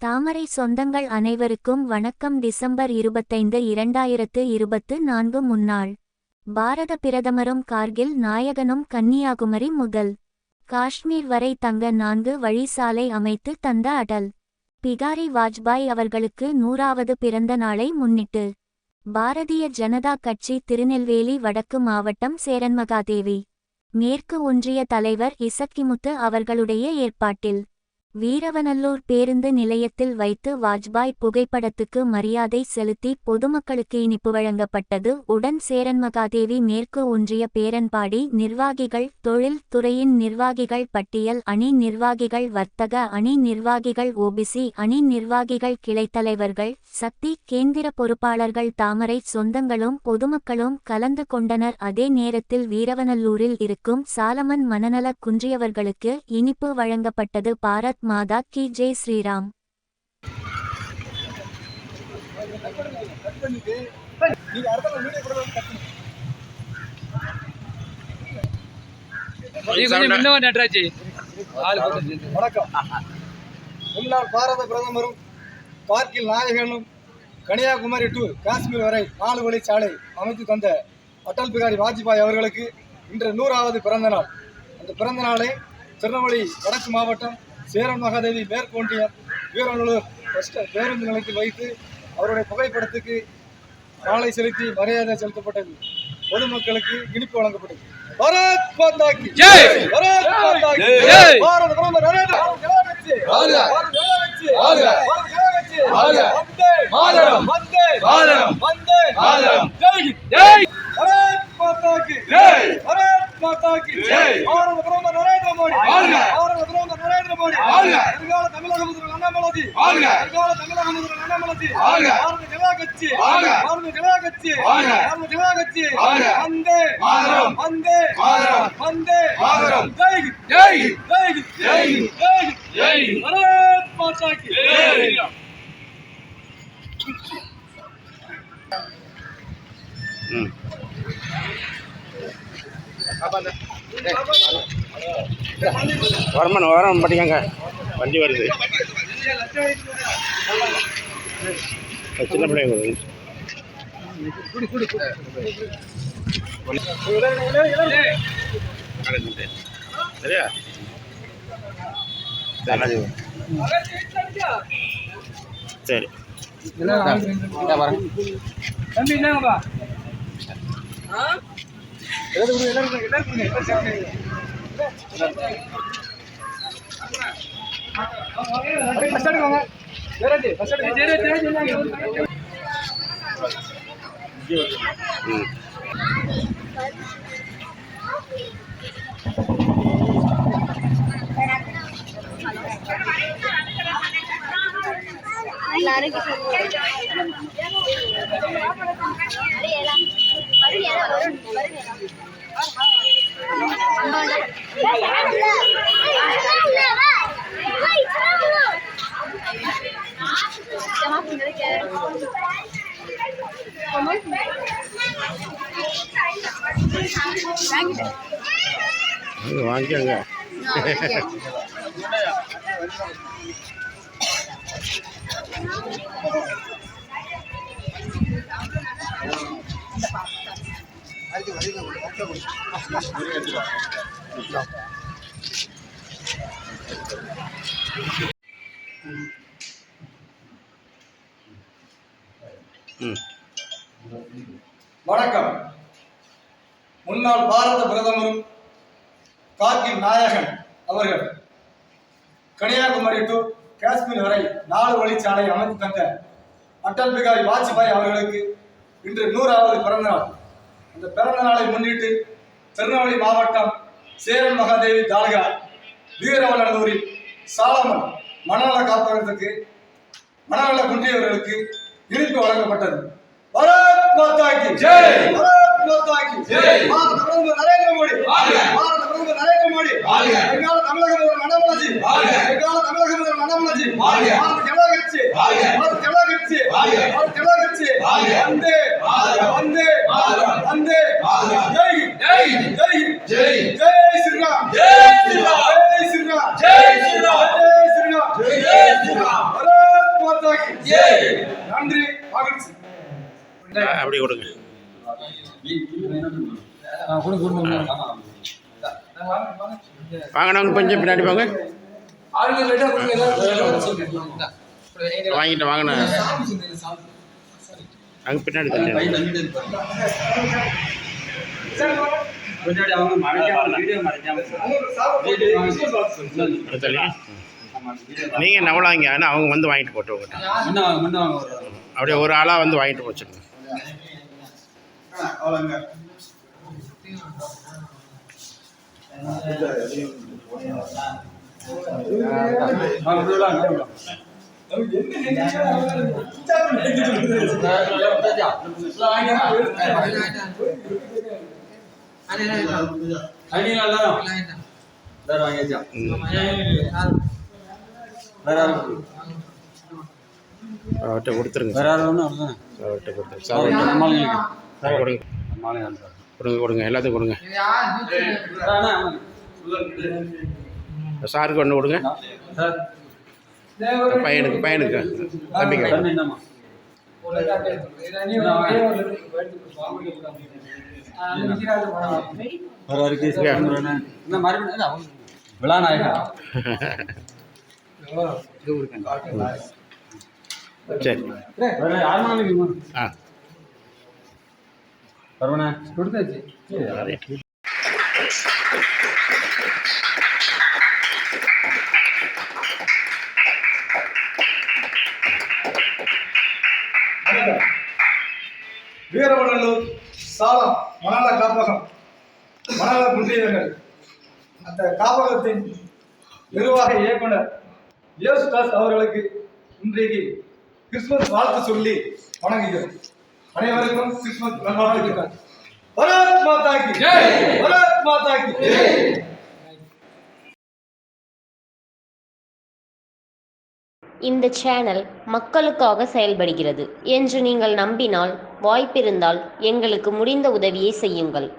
தாமரை சொந்தங்கள் அனைவருக்கும் வணக்கம். டிசம்பர் 25, 2024 முன்னாள் பாரத பிரதமரும் கார்கில் நாயகனும் கன்னியாகுமரி முதல் காஷ்மீர் வரை தங்க 4 வழி சாலை அமைத்து தந்த அடல் பிகாரி வாஜ்பாய் அவர்களுக்கு 100வது பிறந்த நாளை முன்னிட்டு பாரதிய ஜனதா கட்சி திருநெல்வேலி வடக்கு மாவட்டம் சேரன்மகாதேவி மேற்கு ஒன்றிய தலைவர் இசக்கிமுத்து அவர்களுடைய ஏற்பாட்டில் வீரவநல்லூர் பேருந்து நிலையத்தில் வைத்து வாஜ்பாய் புகைப்படத்துக்கு மரியாதை செலுத்தி பொதுமக்களுக்கு இனிப்பு வழங்கப்பட்டது. உடன் சேரன்மகாதேவி மேற்கு ஒன்றிய பேரன்பாடி நிர்வாகிகள், தொழில் துறையின் நிர்வாகிகள், பட்டியல் அணி நிர்வாகிகள், வர்த்தக அணி நிர்வாகிகள், ஓபிசி அணி நிர்வாகிகள், கிளைத்தலைவர்கள், சக்தி கேந்திர பொறுப்பாளர்கள், தாமரை சொந்தங்களும் பொதுமக்களும் கலந்து கொண்டனர். அதே நேரத்தில் வீரவநல்லூரில் இருக்கும் சாலமன் மனநல குன்றியவர்களுக்கு இனிப்பு வழங்கப்பட்டது. பாரத் மாதா கி ஜெய். ஸ்ரீராம். வணக்கம். முன்னாள் பாரத பிரதமரும் கார்கில் நாயகனும் கன்னியாகுமரி டு காஷ்மீர் வரை 4 வழி சாலை அமைத்து தந்த அடல் பிகாரி வாஜ்பாய் அவர்களுக்கு இன்று 100வது பிறந்த நாள். அந்த பிறந்த நாளை திருநெல்வேலி வடக்கு மாவட்டம் சேரன்மகாதேவி மேற்கு ஒன்றியம் வீரவநல்லூர் பேருந்து நிலையத்தில் வைத்து அவருடைய புகைப்படத்துக்கு மாலை செலுத்தி மரியாதை செலுத்தப்பட்டது. பொதுமக்களுக்கு இனிப்பு வழங்கப்பட்டது. பாரத் மாதா கி ஜெய். பாரத் மாதா கி ஜெய். பாரத பிரதமர் நரேந்திர மோடி வந்தே மாதரம் வந்தே மாதரம் வந்தே மாதரம். ஜெய் ஜெய். பாரத் மாதா கி ஜெய். பாரத் மாதா கி ஜெய். பாரத பிரதமர் நரேந்திர மோடி பாரத பிரதமர் நரேந்திர மோடி எதிர்கால தமிழக முதல்வர் அண்ணாமலை எதிர்கால தமிழக முதல்வர் அண்ணாமலை பாரத ஜனதா கட்சி பாரத ஜனதா கட்சி பாரத ஜனதா கட்சி வந்தே மாதரம் வந்தே மாதரம் வந்தே மாதரம். ஜெய் ஜெய் ஜெய் ஜெய் ஜெய் ஜெய். பாரத் மாதா கி ஜெய். வரணும் படிக்காங்க, வண்டி வருது. சின்ன பிள்ளைங்க சரியா? சரி வாங்கிக்கோங்க. வணக்கம். முன்னாள் பாரத பிரதமரும் கார்கில் நாயகன் அவர்கள் கன்னியாகுமரி டு காஷ்மீர் வரை 4 வழி சாலை அமைத்து தந்த அடல் பிகாரி வாஜ்பாய் அவர்களுக்கு இன்று 100வது பிறந்த நாள். அந்த பிறந்த நாளை முன்னிட்டு திருநெல்வேலி மாவட்டம் சேரன்மகாதேவி தாலுகா வீரவநல்லூரில் சாலமன் மனநல காப்பகத்துக்கு மனநல குன்றியவர்களுக்கு இனிப்பு வழங்கப்பட்டது. பாரத் மாதா கி ஜெய். பாரத் மாதா கி ஜெய். பாரத பிரதமர் நரேந்திர மோடி பாரத பிரதமர் நரேந்திர மோடி எதிர்கால தமிழக முதல்வர் அண்ணாமலை எதிர்கால தமிழக முதல்வர் அண்ணாமலை பாரத ஜனதா கட்சி பாரத ஜனதா கட்சி பாரத ஜனதா கட்சி வந்தே மாதரம் வந்தே மாதரம் வந்தே மாதரம். ஜெய் ஜெய் ஜெய் ஜெய் ஜெய் ஸ்ரீராம். ஜெய் ஸ்ரீராம். ஜெய் ஸ்ரீராம். ஜெய் ஸ்ரீராம். ஜெய் ஸ்ரீராம். ஜெய் ஸ்ரீராம். மாதாக்கு நன்றி மகிழ்ச்சி. அப்படி கொடுங்க. வாங்கினவங்க கொஞ்சம் பின்னாடி வாங்க. வாங்கிட்டு வாங்கின அங்கே பின்னாடி தள்ளி நீங்கள் நவலாங்க. ஆனால் அவங்க வந்து வாங்கிட்டு போட்டு உங்கள்கிட்ட அப்படியே ஒரு ஆளாக வந்து வாங்கிட்டு போச்சுருங்க. அவர்கிட்ட கொடுத்துருங்க. அவர்கிட்ட கொடுத்துருங்க. கொடுங்க கொடுங்க எல்லாத்தையும் கொடுங்க. சாருக்கு ஒன்று கொடுங்க. பையனுக்கு தம்பிக்கு சரி. வீரவநல்லூர் சாலம் மணல காப்பகம் மணல குன்றியவர்கள் அந்த காப்பகத்தின் நிர்வாக இயக்குனர் யேசுதாஸ் அவர்களுக்கு இன்றைக்கு கிறிஸ்துமஸ் வாழ்த்து சொல்லி வணங்குகிறோம். அனைவருக்கும் கிறிஸ்துமஸ் நல்வாழ்த்துக்கள். பாரத் மாதா கி ஜெய். பாரத் மாதா கி ஜெய். இந்த சேனல் மக்களுக்காக செயல்படுகிறது என்று நீங்கள் நம்பினால், வாய்ப்பிருந்தால் எங்களுக்கு முடிந்த உதவியை செய்யுங்கள்.